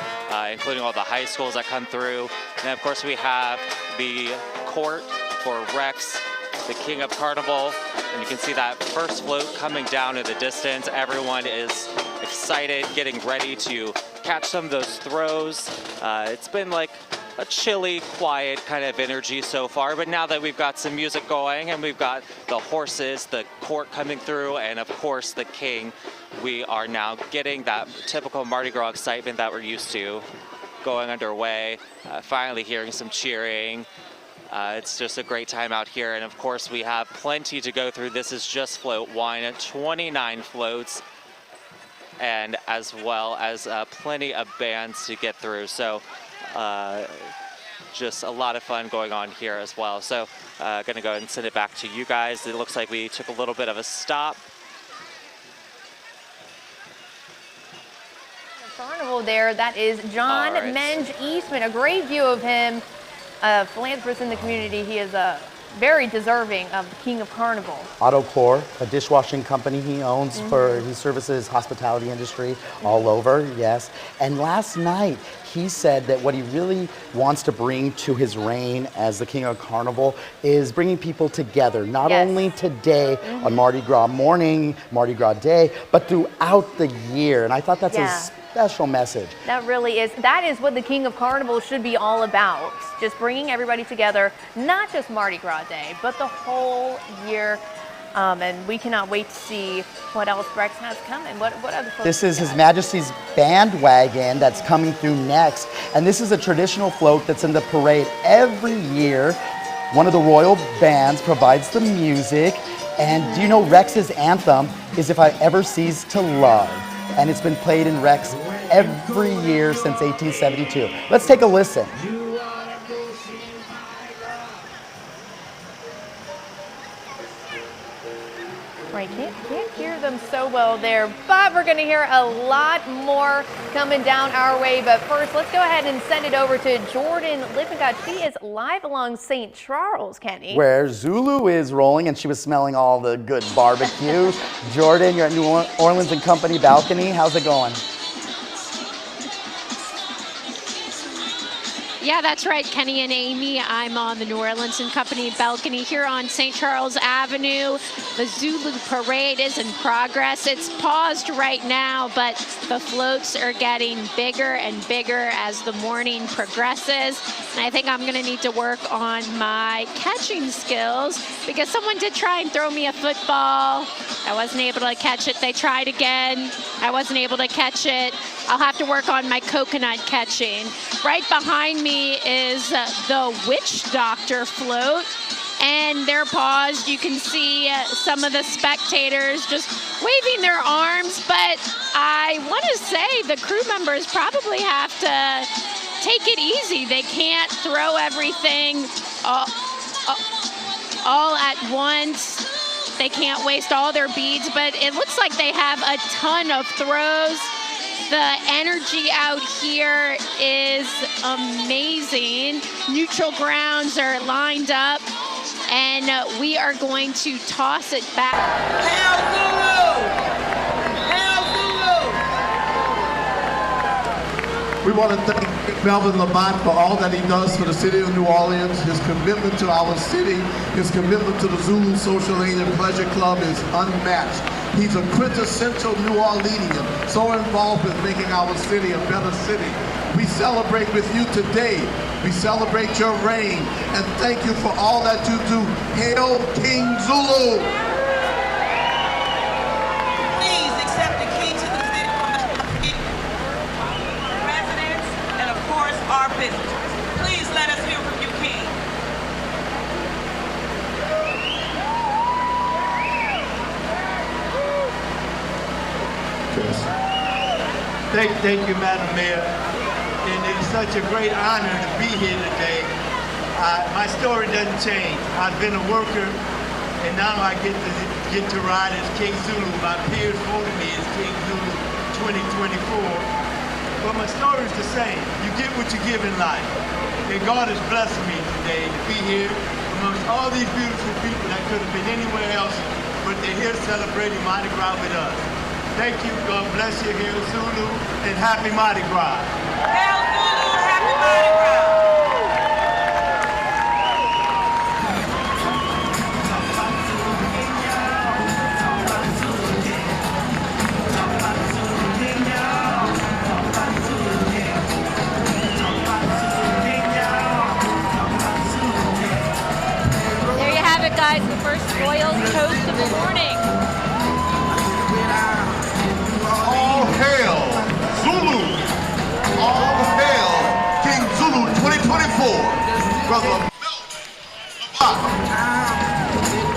including all the high schools that come through. And of course, we have the court for Rex, the King of Carnival. And you can see that first float coming down in the distance. Everyone is excited, getting ready to catch some of those throws. It's been like a chilly, quiet kind of energy so far, but now that we've got some music going and we've got the horses, the court coming through, and of course the king, we are now getting that typical Mardi Gras excitement that we're used to going underway. Finally hearing some cheering. It's just a great time out here, and of course we have plenty to go through. This is just float one, 29 floats, and as well as plenty of bands to get through. So just a lot of fun going on here as well. So gonna go ahead and send it back to you guys. It looks like we took a little bit of a stop. Carnival there, that is John Menge Eastman, a great view of him, a philanthropist in the community. He is very deserving of the King of Carnival. AutoCore, a dishwashing company he owns he services hospitality industry all over, yes. And last night, he said that what he really wants to bring to his reign as the King of Carnival is bringing people together, not only today on Mardi Gras morning, Mardi Gras day, but throughout the year. And I thought that's a special message. That really is. That is what the King of Carnival should be all about. Just bringing everybody together, not just Mardi Gras Day, but the whole year. And we cannot wait to see what else Rex has coming. What other folks? This is His Majesty's bandwagon that's coming through next. And this is a traditional float that's in the parade every year. One of the royal bands provides the music. And do you know Rex's anthem is If I Ever Cease to Love? And it's been played in Rex every year since 1872. Let's take a listen. Right, can't hear them so well there, but we're going to hear a lot more coming down our way. But first, let's go ahead and send it over to Jordan Lippincott. She is live along St. Charles, Kenny, where Zulu is rolling, and she was smelling all the good barbecue. Jordan, you're at New Orleans and Company balcony. How's it going? Yeah, that's right, Kenny and Amy. I'm on the New Orleans and Company balcony here on St. Charles Avenue. The Zulu Parade is in progress. It's paused right now, but the floats are getting bigger and bigger as the morning progresses. And I think I'm gonna need to work on my catching skills because someone did try and throw me a football. I wasn't able to catch it. They tried again. I wasn't able to catch it. I'll have to work on my coconut catching. Right behind me is the Witch Doctor float, and they're paused. You can see some of the spectators just waving their arms, but I want to say the crew members probably have to take it easy. They can't throw everything all at once. They can't waste all their beads, but it looks like they have a ton of throws. The energy out here is amazing. Neutral grounds are lined up, and we are going to toss it back. Hail Zulu! Hail Zulu! We want to thank Melvin Lamont for all that he does for the city of New Orleans. His commitment to our city, his commitment to the Zulu Social Aid and Pleasure Club is unmatched. He's a quintessential New Orleanian, so involved with making our city a better city. We celebrate with you today. We celebrate your reign, and thank you for all that you do. Hail King Zulu! Please accept the key to the city, residents, and of course our visitors. Please let us hear from you, King. Thank you, Madam Mayor. And it's such a great honor to be here today. My story doesn't change. I've been a worker, and now I get to ride as King Zulu. My peers voted me as King Zulu 2024. But my story is the same. You get what you give in life. And God has blessed me today to be here amongst all these beautiful people that could have been anywhere else, but they're here celebrating Mardi Gras with us. Thank you. God bless you here in Zulu, and happy Mardi Gras. Hail Zulu, happy Mardi Gras. Guys, the first royal toast of the morning. All hail Zulu! All hail King Zulu 2024! Brother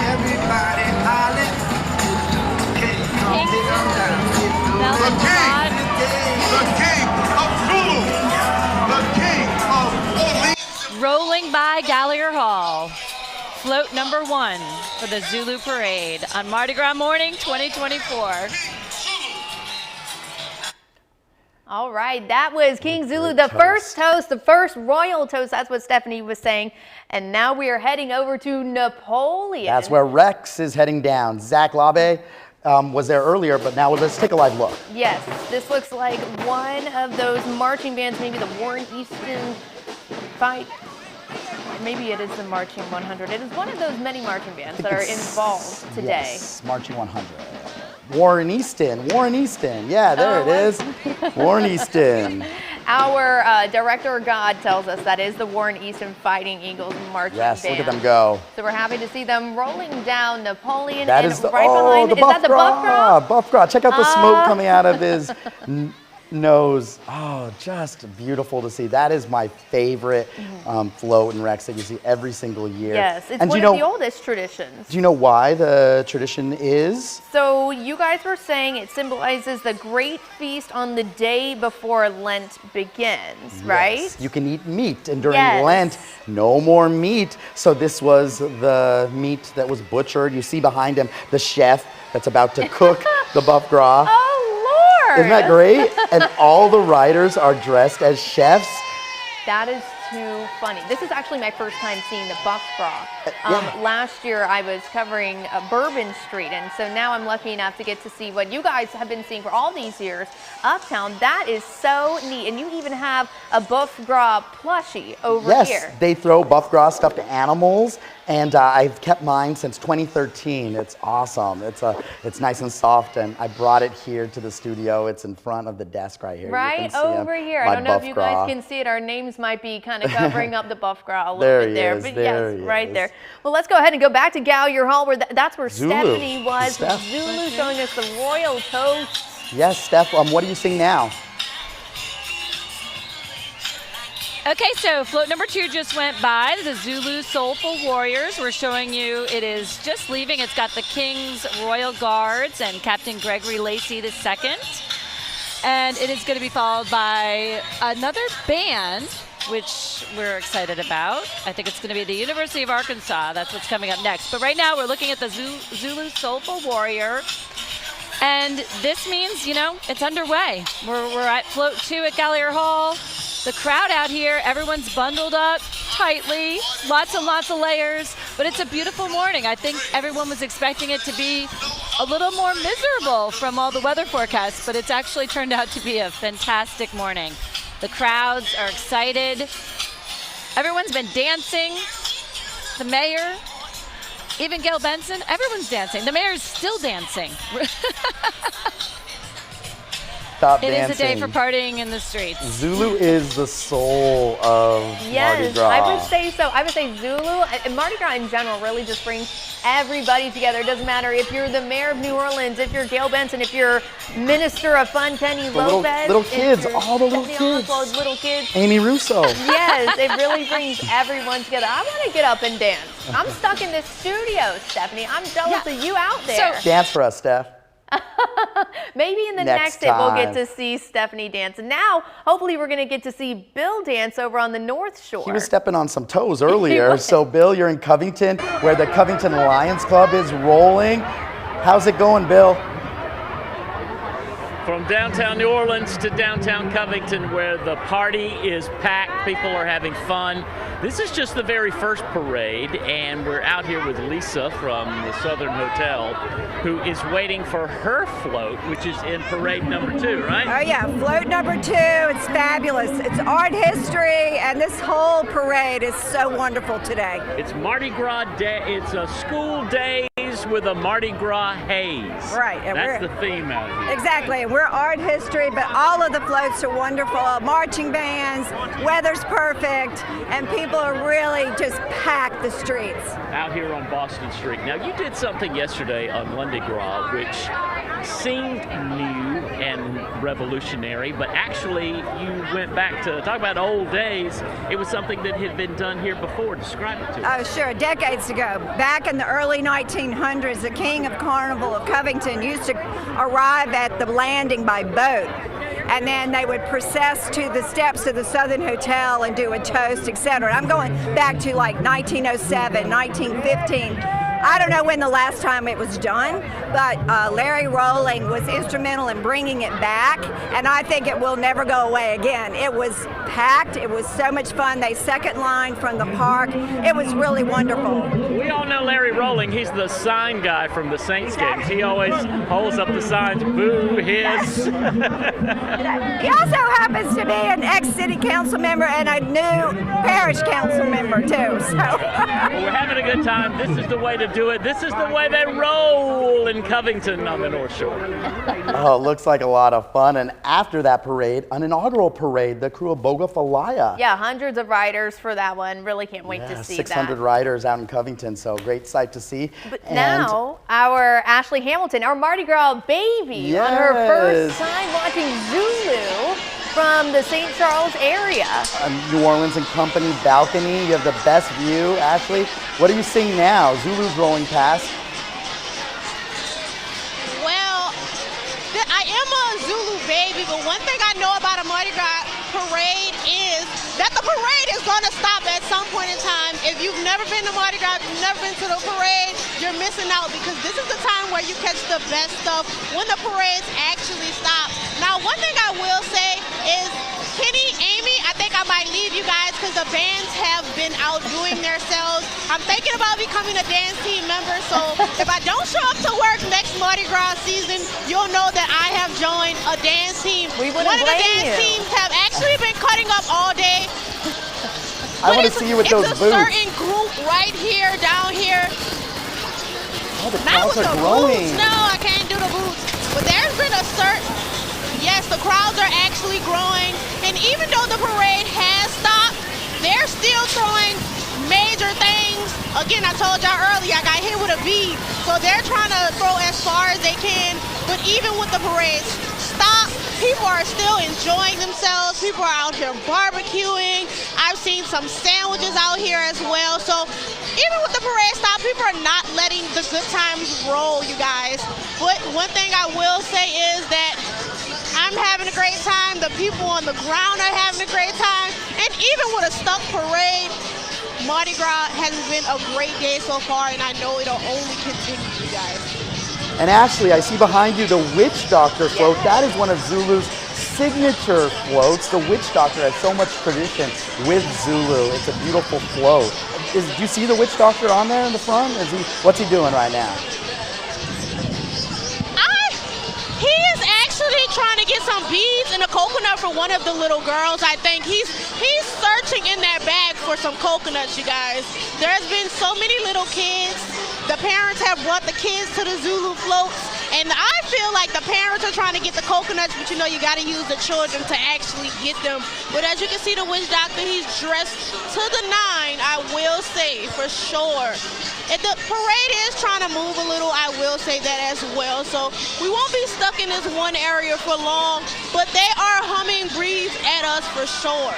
Everybody holler. the king of Zulu! The king of Orleans! Rolling by Gallier Hall. Float number 1 for the Zulu Parade on Mardi Gras morning 2024. All right, that was King Zulu, the first toast, the first royal toast. That's what Stephanie was saying. And now we are heading over to Napoleon. That's where Rex is heading down. Zach Labe was there earlier, but now let's take a live look. Yes, this looks like one of those marching bands, maybe the Warren Easton fight. Maybe it is the Marching 100. It is one of those many marching bands that are involved today. Yes, Marching 100. Warren Easton. Yeah, there it is. Warren Easton. Our director God tells us that is the Warren Easton Fighting Eagles marching band. Yes, look at them go. So we're happy to see them rolling down Napoleon. That and is the, right behind, the is that the Buff Gras? Buff Gras. Check out the smoke coming out of his nose. Oh, just beautiful to see. That is my favorite float and Rex that you see every single year. Yes, it's and one of the oldest traditions. Do you know why the tradition is? So you guys were saying it symbolizes the great feast on the day before Lent begins, right? Yes. You can eat meat, and during Lent, no more meat. So this was the meat that was butchered. You see behind him the chef that's about to cook the Buff Gras. Isn't that great? And all the riders are dressed as chefs. That is too funny. This is actually my first time seeing the Buff Gras. Last year I was covering Bourbon Street, and so now I'm lucky enough to get to see what you guys have been seeing for all these years, Uptown. That is so neat. And you even have a Buff Gras plushie over here. Yes, they throw Buff Gras stuffed animals, and I've kept mine since 2013. It's awesome. It's nice and soft, and I brought it here to the studio. It's in front of the desk right here. Right over here. I don't know if you guys can see it. Our names might be kind of covering up the Buff Gras a little bit there. But yes, right there. Well, let's go ahead and go back to Gallier Hall, where that's where Stephanie was. Zulu showing us the royal toast. Yes, Steph, what are you seeing now? Okay, so float number 2 just went by. The Zulu Soulful Warriors. We're showing you it is just leaving. It's got the King's Royal Guards and Captain Gregory Lacey II. And it is going to be followed by another band, which we're excited about. I think it's going to be the University of Arkansas. That's what's coming up next. But right now we're looking at the Zulu Soulful Warrior. And this means, you know, it's underway. We're at float 2 at Gallier Hall. The crowd out here, everyone's bundled up tightly, lots and lots of layers, but it's a beautiful morning. I think everyone was expecting it to be a little more miserable from all the weather forecasts, but it's actually turned out to be a fantastic morning. The crowds are excited. Everyone's been dancing. The mayor, even Gail Benson, everyone's dancing. The mayor's still dancing. It is a day for partying in the streets. Zulu is the soul of Mardi Gras. I would say so. I would say Zulu and Mardi Gras in general really just brings everybody together. It doesn't matter if you're the mayor of New Orleans, if you're Gail Benson, if you're Minister of Fun, Kenny Lopez. Little kids, all the little kids. Amy Russo. Yes, it really brings everyone together. I want to get up and dance. I'm stuck in this studio, Stephanie. I'm jealous of you out there. Dance for us, Steph. Maybe in the next hit we'll get to see Stephanie dance. And now, hopefully, we're going to get to see Bill dance over on the North Shore. He was stepping on some toes earlier. So, Bill, you're in Covington, where the Covington Lions Club is rolling. How's it going, Bill? From downtown New Orleans to downtown Covington, where the party is packed, people are having fun. This is just the very first parade, and we're out here with Lisa from the Southern Hotel, who is waiting for her float, which is in parade number 2, right? Oh yeah, float number 2. It's fabulous. It's art history, and this whole parade is so wonderful today. It's Mardi Gras Day. It's a school days with a Mardi Gras haze. Right. And that's the theme out here. Exactly. We're art history, but all of the floats are wonderful. Marching bands, weather's perfect, and people are really just packed the streets. Out here on Boston Street. Now, you did something yesterday on Lundi Gras, which seemed new and revolutionary, but actually you went back to talk about old days. It was something that had been done here before. Describe it to us. Oh, sure. Decades ago. Back in the early 1900s, the King of Carnival of Covington used to arrive at the landing by boat. And then they would process to the steps of the Southern Hotel and do a toast, etc. I'm going back to like 1907, 1915. I don't know when the last time it was done, but Larry Rowling was instrumental in bringing it back, and I think it will never go away again. It was packed. It was so much fun. They second line from the park. It was really wonderful. We all know Larry Rowling. He's the sign guy from the Saints games. He always holds up the signs, boo, hiss. He also happens to be an ex-city council member and a new parish council member, too. So. Well, we're having a good time. This is the way to do it. This is the way they roll in Covington on the North Shore. Oh, it looks like a lot of fun. And after that parade, an inaugural parade, the crew of Bogafalaya. Yeah, hundreds of riders for that one. Really can't wait to see 600 that. riders out in Covington, so great sight to see. But now, our Ashley Hamilton, our Mardi Gras baby, on her first time watching Zulu from the St. Charles area. New Orleans and Company balcony, you have the best view. Ashley, what are you seeing now? Zulu's rolling past. Well, I am a Zulu baby, but one thing I know about a Mardi Gras parade is that the parade is going to stop at some point in time. If you've never been to Mardi Gras, if you've never been to the parade, you're missing out, because this is the time where you catch the best stuff when the parades actually stop. Now, one thing I will say is, Kenny, Amy, I think I might leave you guys because the bands have been outdoing themselves. I'm thinking about becoming a dance team member, so if I don't show up to work next Mardi Gras season, you'll know that I have joined a dance team. One of the dance teams have actually been cutting up all day. I want to see you with those boots. It's a certain group right here, down here. Oh, the Not crowds with are the growing. boots. No, I can't do the boots. But there's been a certain, yes, the crowds are actually growing. And even though the parade has stopped, they're still throwing major things. Again, I told y'all earlier, I got hit with a bead. So they're trying to throw as far as they can. But even with the parade stop, people are still enjoying themselves. People are out here barbecuing. I've seen some sandwiches out here as well. So even with the parade stop, people are not letting the good times roll, you guys. But one thing I will say is that I'm having a great time. The people on the ground are having a great time. And even with a stuck parade, Mardi Gras has been a great day so far, and I know it'll only continue, you guys. And Ashley, I see behind you the Witch Doctor float. That is one of Zulu's signature floats. The Witch Doctor has so much tradition with Zulu. It's a beautiful float. Do you see the Witch Doctor on there in the front? What's he doing right now? He is actually trying to get some beads and a coconut for one of the little girls. I think he's searching in that bag for some coconuts, you guys. There's been so many little kids. The parents have brought the kids to the Zulu floats, and I feel like the parents are trying to get the coconuts, but you know you got to use the children to actually get them. But as you can see, the Witch Doctor, he's dressed to the nine, I will say, for sure. And the parade is trying to move a little, I will say that as well. So we won't be stuck in this one area for long, but they are humming breeze at us for sure.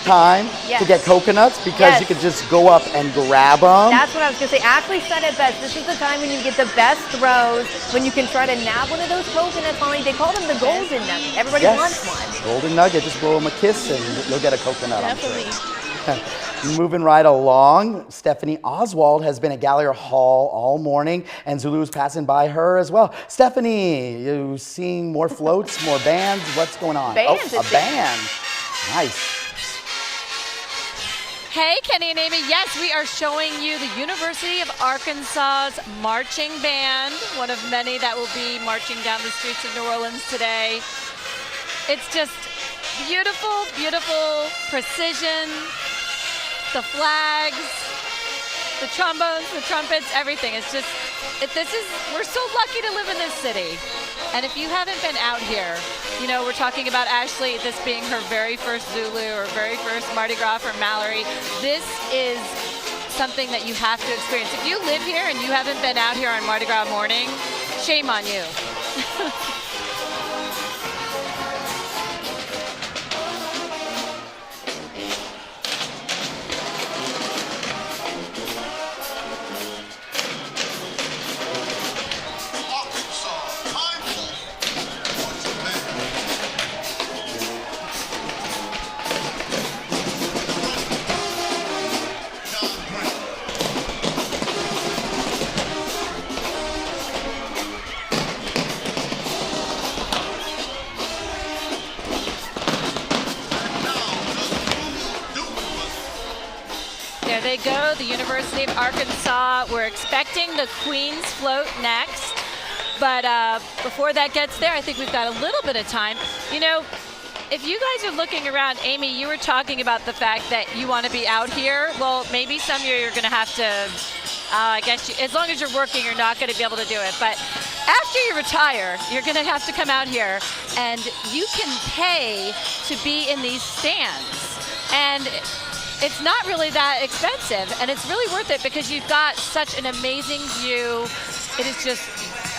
Time to get coconuts because you could just go up and grab them. That's what I was going to say. Ashley said it best. This is the time when you get the best throws, when you can try to nab one of those coconuts. They call them the golden nugget. Everybody wants one. Golden nugget. Just blow them a kiss and you'll get a coconut. Definitely. I'm sure. Moving right along, Stephanie Oswald has been at Gallier Hall all morning, and Zulu's passing by her as well. Stephanie, you seeing more floats, more bands? What's going on? Bands, a band. Nice. Hey, Kenny and Amy. Yes, we are showing you the University of Arkansas's marching band, one of many that will be marching down the streets of New Orleans today. It's just beautiful, beautiful precision, the flags, the trombones, the trumpets, everything. It's just, we're so lucky to live in this city. And if you haven't been out here, you know, we're talking about Ashley, this being her very first Zulu or very first Mardi Gras for Mallory. This is something that you have to experience. If you live here and you haven't been out here on Mardi Gras morning, shame on you. There they go, the University of Arkansas. We're expecting the Queen's float next. But before that gets there, I think we've got a little bit of time. You know, if you guys are looking around, Amy, you were talking about the fact that you want to be out here. Well, maybe some year you're going to have to, I guess, as long as you're working, you're not going to be able to do it. But after you retire, you're going to have to come out here, and you can pay to be in these stands. And it's not really that expensive, and it's really worth it because you've got such an amazing view. It is just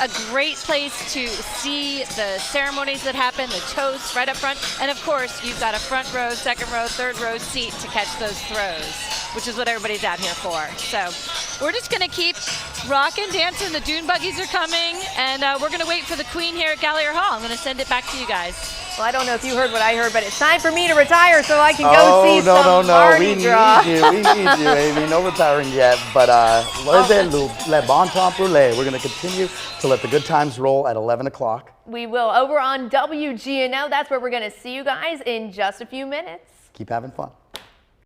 a great place to see the ceremonies that happen, the toasts right up front, and of course, you've got a front row, second row, third row seat to catch those throws, which is what everybody's out here for. So we're just gonna keep rocking, dancing. The dune buggies are coming, and we're gonna wait for the Queen here at Gallier Hall. I'm gonna send it back to you guys. Well, I don't know if you heard what I heard, but it's time for me to retire so I can go see some Mardi Gras. We need you, Amy. No retiring yet, but le bon temps brûlé. We're going to continue to let the good times roll at 11 o'clock. We will over on WGNO. That's where we're going to see you guys in just a few minutes. Keep having fun.